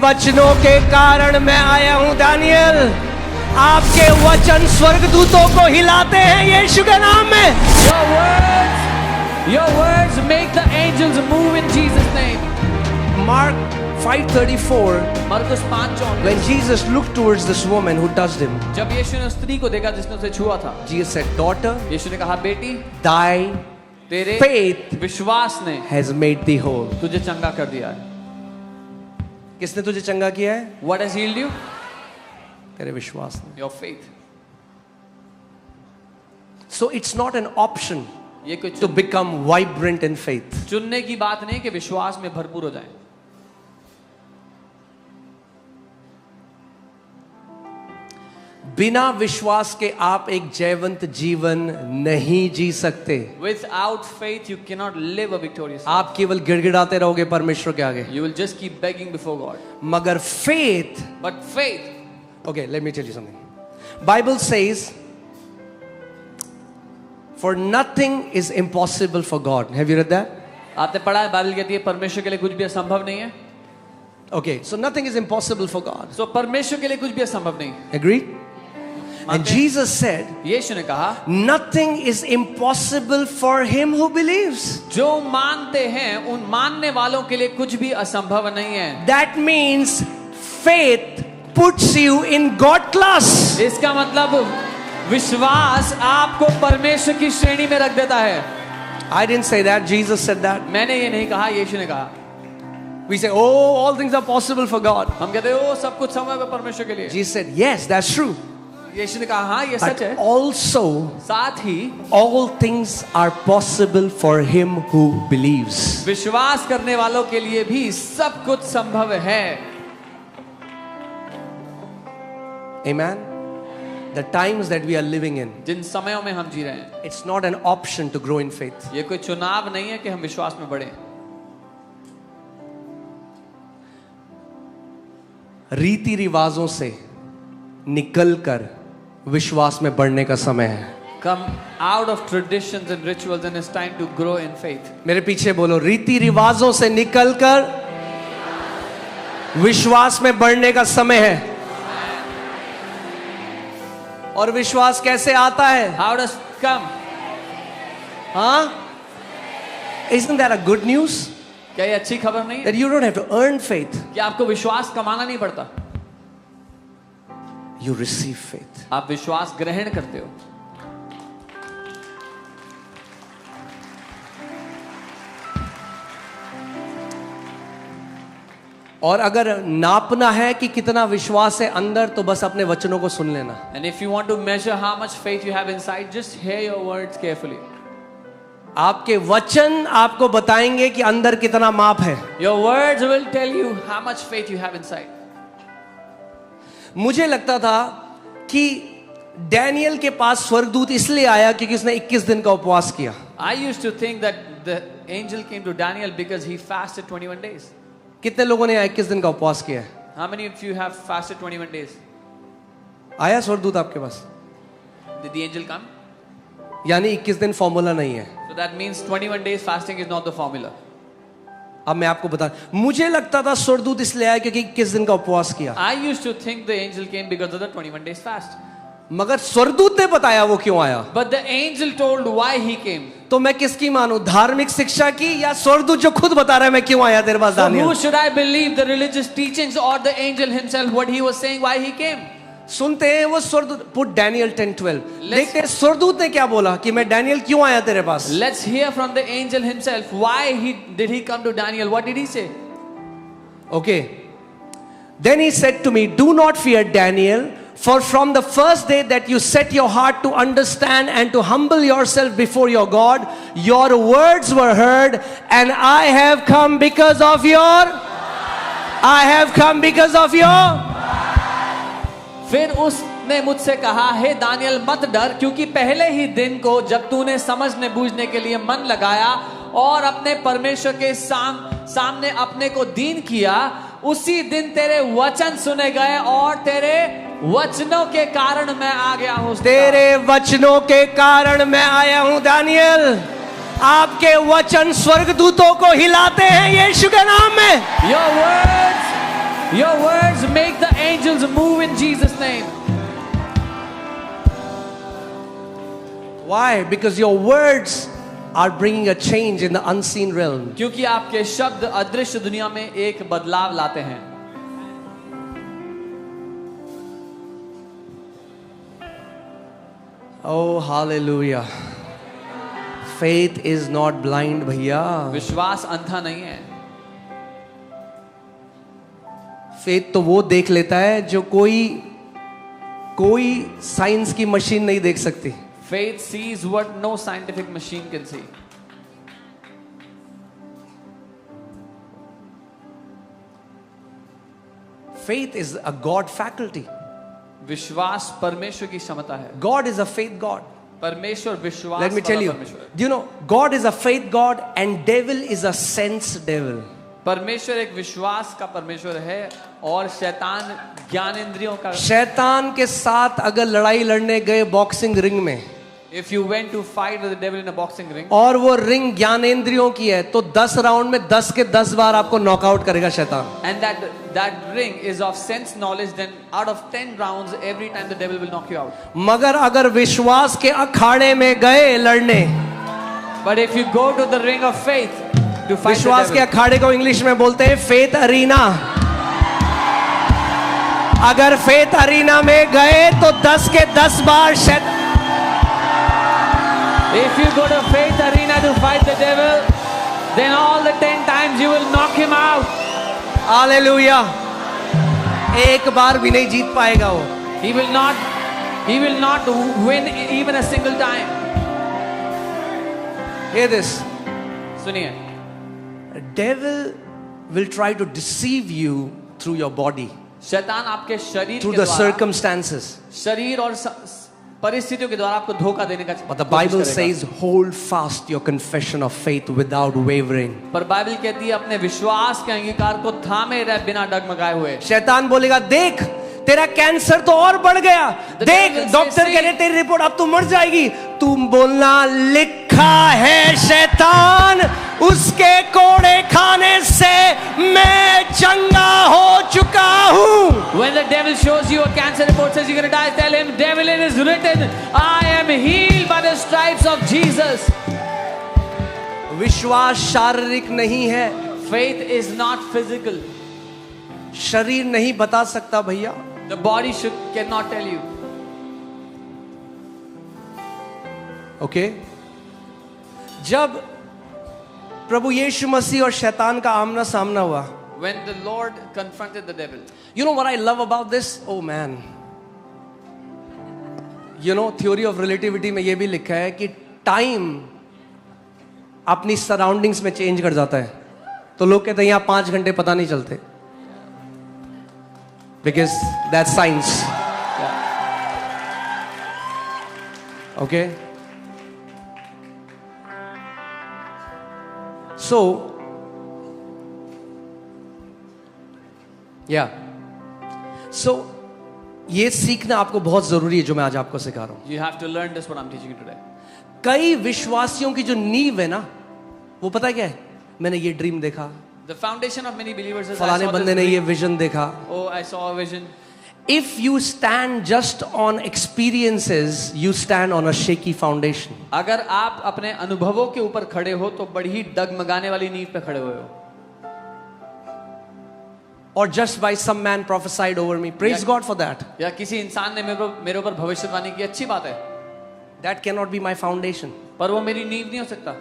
वचनों के कारण मैं आया हूं दानियल। आपके वचन स्वर्गदूतों को हिलाते हैं यीशु के नाम में। Your words make the angels move in Jesus' name. Mark 5:34. मरकुस 5:34. When Jesus looked towards this woman who touched him, जब यीशु ने उस स्त्री को देखा जिसने उसे छुआ था, Jesus said, "Daughter, यीशु ने कहा, बेटी, thy तेरे faith विश्वास ने has made thee whole." तुझे चंगा कर दिया है। किसने तुझे चंगा किया है? What has healed you? तेरे विश्वास ने। Your faith. So it's not an option ये कोई to become vibrant in faith. चुनने की बात नहीं कि विश्वास में भरपूर हो जाए। बिना विश्वास के आप एक जयवंत जीवन नहीं जी सकते। Without faith, you cannot live a victorious life. आप केवल गिड़गिड़ाते रहोगे परमेश्वर के आगे। You will just keep begging before God. मगर faith, But faith, okay, let me tell you something. Bible says, for nothing is impossible for God. Have you read that? आपने पढ़ा है, बाइबल कहती है परमेश्वर के लिए कुछ भी असंभव नहीं है। Okay, so nothing is impossible for God. So परमेश्वर के लिए कुछ भी असंभव नहीं। Agreed? And Jesus said, यीशु ने कहा, nothing is impossible for him who believes. जो मानते हैं उन मानने वालों के लिए कुछ भी असंभव नहीं है। That means faith puts you in God class. इसका मतलब विश्वास आपको परमेश्वर की श्रेणी में रख देता है। I didn't say that, Jesus said that. मैंने ये नहीं कहा, यीशु ने कहा। We say, oh, all things are possible for God. हम कहते हैं ओ सब कुछ संभव है परमेश्वर के लिए। Jesus said, yes, that's true. यीशु ने कहा हाँ ये But सच है। also, साथ ही all things are possible for him who believes. विश्वास करने वालों के लिए भी सब कुछ संभव है। Amen. The times that we are living in, जिन समयों में हम जी रहे हैं, it's not an option to grow in faith. ये कोई चुनाव नहीं है कि हम विश्वास में बढ़े। रीति रिवाजों से निकलकर विश्वास में बढ़ने का समय है। Come out of traditions and rituals and it's time to grow in faith. मेरे पीछे बोलो, रीति रिवाजों से निकलकर विश्वास में बढ़ने का समय है। और विश्वास कैसे आता है? How does it come? हाँ? Isn't that a good news? क्या ये अच्छी खबर नहीं है That you don't have to earn faith. कि आपको विश्वास कमाना नहीं पड़ता, You receive faith. आप विश्वास ग्रहण करते हो। और अगर नापना है कि कितना विश्वास है अंदर, तो बस अपने वचनों को सुन लेना। And if you want to measure how much faith you have inside, just hear your words carefully. आपके वचन आपको बताएंगे कि अंदर कितना माप है। Your words will tell you how much faith you have inside. मुझे लगता था कि डैनियल के पास स्वर्गदूत इसलिए आया क्योंकि उसने 21 दिन का उपवास किया। I used to think that the angel came to Daniel because he fasted 21 days. कितने लोगों ने 21 दिन का उपवास किया है? How many of you have fasted 21 days? आया स्वर्गदूत आपके पास? Did the angel come? यानी 21 दिन फॉर्मूला नहीं है। So that means 21 days fasting is not the formula. अब मैं आपको बता, मुझे लगता था स्वर्गदूत इसलिए आया क्योंकि 21 दिन का उपवास किया, I used to think the angel came because of the 21 days fast. मगर स्वर्गदूत ने बताया वो क्यों आया। But the angel told why he came. तो मैं किसकी मानूं, धार्मिक शिक्षा की या स्वर्गदूत जो खुद बता रहा है मैं क्यों आया तेरे पास? So Daniel, who should I believe, the religious teachings or the angel himself, what he was saying, why he came? सुनते हैं वो स्वर्गदूत, पुट डैनियल 10:12, देखते हैं स्वर्गदूत ने क्या बोला कि मैं डैनियल क्यों आया तेरे पास। Let's hear from the angel himself. Why did he come to Daniel? What did he say? Okay. Then he said to me, do not fear, Daniel, for from the first day that you set your heart to understand and to humble yourself before your God, your words were heard, and I have come because of your फिर उसने मुझसे कहा, हे Daniel मत डर, क्योंकि पहले ही दिन को जब तूने समझने बूझने के लिए मन लगाया और अपने परमेश्वर के सामने अपने को दीन किया, उसी दिन तेरे वचन सुने गए और तेरे वचनों के कारण मैं आ गया हूं। तेरे वचनों के कारण मैं आया हूं दानियल। आपके वचन स्वर्गदूतों को हिलाते हैं यीशु के नाम में। Your words make the angels move in Jesus' name. Why? Because your words are bringing a change in the unseen realm. क्योंकि आपके शब्द अदृश्य दुनिया में एक बदलाव लाते हैं. Oh, hallelujah. Faith is not blind, भैया. विश्वास अंधा नहीं है. फेथ तो वो देख लेता है जो कोई साइंस की मशीन नहीं देख सकती. Faith sees what no scientific machine can see. Faith is a God faculty. विश्वास परमेश्वर की क्षमता है. God is a faith God. परमेश्वर विश्वास. Let me tell you. Do you know God is a faith God and devil is a sense devil. परमेश्वर एक विश्वास का परमेश्वर है और शैतान ज्ञान इंद्रियों का. शैतान के साथ अगर लड़ाई लड़ने गए बॉक्सिंग रिंग में, If you went to fight with the devil in a boxing ring, और वो रिंग ज्ञानेंद्रियों की है, तो 10 राउंड में 10 के 10 बार आपको नॉकआउट करेगा शैतान. and that ring is of sense knowledge, then out of 10 rounds, every time the devil will knock you out. मगर अगर विश्वास के अखाड़े में गए लड़ने, But if you go to the ring of faith to fight the विश्वास के devil, अखाड़े को इंग्लिश में बोलते हैं फेथ अरीना. अगर फेथ अरीना में गए तो 10 के 10 बार शैतान. if you go to faith arena to fight the devil, then all the 10 times you will knock him out. Hallelujah. एक बार भी नहीं जीत पाएगा वो. He will not win even a single time. Hear this. सुनिए. The devil will try to deceive you through your body, शैतान आपके शरीर through के the द्वारा, circumstances. शरीर और परिस्थितियों के द्वारा आपको धोखा देने का But the कोशिश Bible करेगा. says, hold fast your confession of faith without wavering. पर बाइबल कहती है अपने विश्वास के अंगीकार को थामे रहे बिना डगमगाए हुए. शैतान बोलेगा, देख तेरा कैंसर तो और बढ़ गया, The देख devil डॉक्टर says, कह रहे तेरी रिपोर्ट अब तू मर जाएगी. तुम बोलना लिखा है शैतान उसके कोड़े खाने से मैं चंगा हो चुका हूं. When the devil shows you a cancer report says you're going to die, tell him, devil, it is written, I am healed by the stripes of Jesus. विश्वास शारीरिक नहीं है. Faith is not physical. शरीर नहीं बता सकता भैया. The body cannot tell you. Okay जब प्रभु यीशु मसीह और शैतान का आमना सामना हुआ, When the Lord confronted the devil, you know what I love about this? Oh man, you know theory of relativity में ये भी लिखा है कि टाइम अपनी सराउंडिंग्स में चेंज कर जाता है. तो लोग कहते हैं यहाँ 5 घंटे पता नहीं चलते, because that's science. Okay. So, yeah. So, ये सीखना आपको बहुत जरूरी है जो मैं आज आपको सिखा रहा हूं. you have to learn this what I'm teaching you today. कई विश्वासियों की जो नींव है ना, वो पता है क्या है? मैंने ये ड्रीम देखा, The foundation of many believers is I फलाने saw this बंदे ने dream. ये विजन देखा. Oh, I saw a vision. If you stand just on experiences, you stand on a shaky foundation. अगर आप अपने अनुभवों के ऊपर खड़े हो तो बड़ी ही डगमगाने वाली नींव पे खड़े हुए हो. Or just by some man prophesied over me. Praise Yeah. God for that. या किसी इंसान ने मेरे ऊपर भविष्यवाणी की, अच्छी बात है, That cannot be my foundation. पर वो मेरी नींव नहीं हो सकता.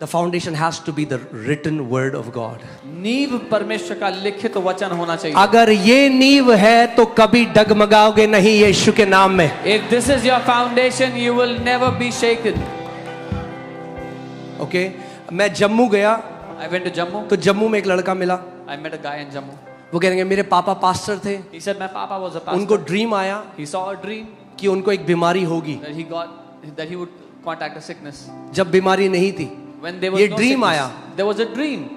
The foundation has to be the written word of God. नींव परमेश्वर का लिखित वचन होना चाहिए. अगर ये नींव है तो कभी डगमगाओगे नहीं यीशु के नाम में. If this is your foundation, you will never be shaken. Okay? मैं जम्मू गया I went to Jammu. तो जम्मू में एक लड़का मिला. I met a guy in Jammu. वो कहेंगे मेरे पापा पास्टर थे, He said my papa was a pastor. उनको ड्रीम आया He saw a dream कि उनको एक बीमारी होगी. that he would contact a sickness. जब बीमारी नहीं थी, When there was ये no ड्रीम sickness, आया. there was a dream.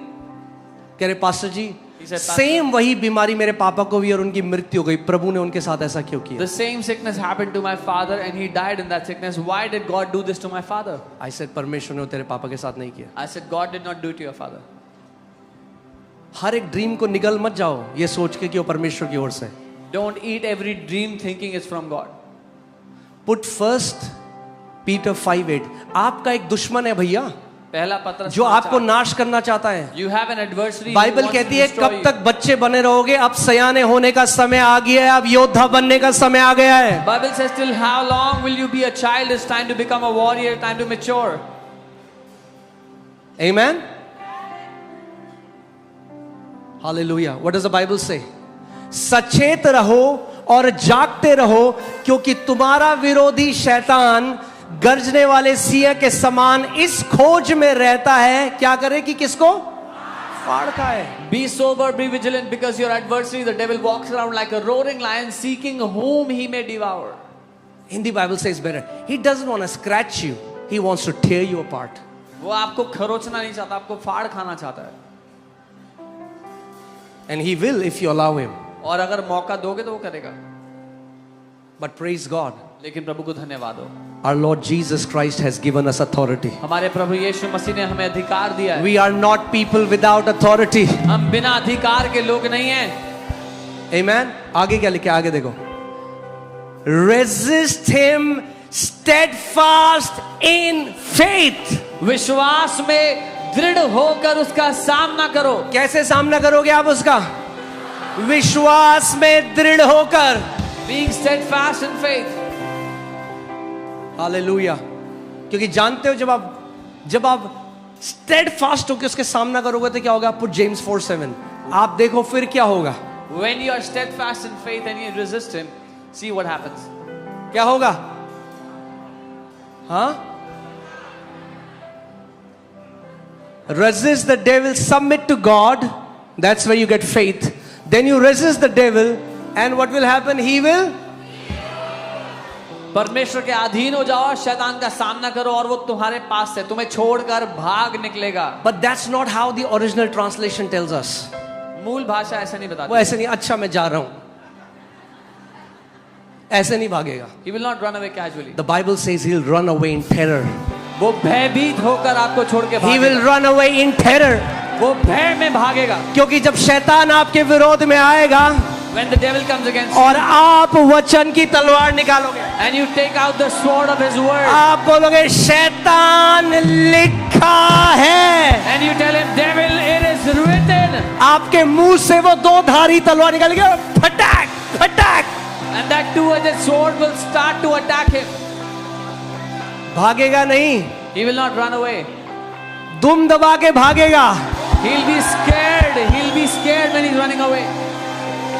कह रहे pastor ji He said, same वही बीमारी मेरे पापा को भी और उनकी मृत्यु हो गई. प्रभु ने उनके साथ ऐसा क्यों किया? The same sickness happened to my father and he died in that sickness. Why did God do this to my father? I said परमेश्वर ने तेरे पापा के साथ नहीं किया. I said God did not do it to your father. हर एक dream को निगल मत जाओ ये सोच के कि वो परमेश्वर की ओर से। Don't eat every dream thinking it's from God. Put first Peter 5:8। आपका एक दुश्मन है भैया, पहला पत्र जो आपको नाश करना चाहता है। You have an adversary who Bible wants to कहती है destroy कब you. तक बच्चे बने रहोगे, अब सयाने होने का समय आ गया है, अब योद्धा बनने का समय आ गया है। Bible says, till how long will you be a child? It's time to become a warrior, time to mature. Amen. Hallelujah. What does the Bible say? सचेत रहो और जागते रहो, क्योंकि तुम्हारा विरोधी शैतान गर्जने वाले सिंह के समान इस खोज में रहता है, क्या करे कि किसको फाड़ खाए। Be sober, be vigilant, because your adversary, the devil, walks around like a roaring lion, seeking whom he may devour. Hindi Bible says better. He doesn't want to scratch you. He wants to tear you apart. वो आपको खरोचना नहीं चाहता, आपको फाड़ खाना चाहता है। And he will if you allow him. और अगर मौका दोगे तो वो करेगा। But praise God. लेकिन प्रभु को धन्यवाद हो, Our Lord Jesus Christ has given us authority. हमारे प्रभु यीशु मसीह ने हमें अधिकार दिया है। We are not people without authority. हम बिना अधिकार के लोग नहीं हैं। Amen. आगे क्या लिखा है, आगे देखो। Resist him steadfast in faith. विश्वास में दृढ़ होकर उसका सामना करो। कैसे सामना करोगे आप उसका? विश्वास में दृढ़ होकर। Being steadfast in faith. Hallelujah. क्योंकि जानते हो जब आप steadfast होकर उसके सामना करोगे तो क्या होगा? Put James 4:7। आप देखो फिर क्या होगा। When you are steadfast in faith and you resist him, see what happens. क्या होगा? हाँ? Resist the devil, submit to God. That's where you get faith. Then you resist the devil, and what will happen? He will. परमेश्वर के अधीन हो जाओ, शैतान का सामना करो और वो तुम्हारे पास से तुम्हें छोड़कर भाग निकलेगा। But that's not how the original translation tells us. मूल भाषा ऐसा नहीं वो बताती। ऐसे नहीं, अच्छा मैं जा रहा हूं, ऐसे नहीं भागेगा। He will not run away casually. The Bible says he'll run away in terror. वो भयभीत होकर आपको छोड़ के He will भागेगा। run away in terror. वो भय में भागेगा। क्योंकि जब शैतान आपके विरोध में आएगा When the devil comes against और आप वचन की तलवार निकालोगे, and you take out the sword of his word आप बोलोगे शैतान लिखा है, and you tell him, devil, it is written, आपके मुंह से वो दो धारी तलवार निकालेगा, फटाक फटाक, and that two-edged sword will start to attack him. भागेगा नहीं, He will not run away. दुम दबा के भागेगा। He'll be scared. He'll be scared when he's running away.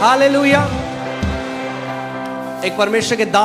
Hallelujah. एक परमेश्वर के दास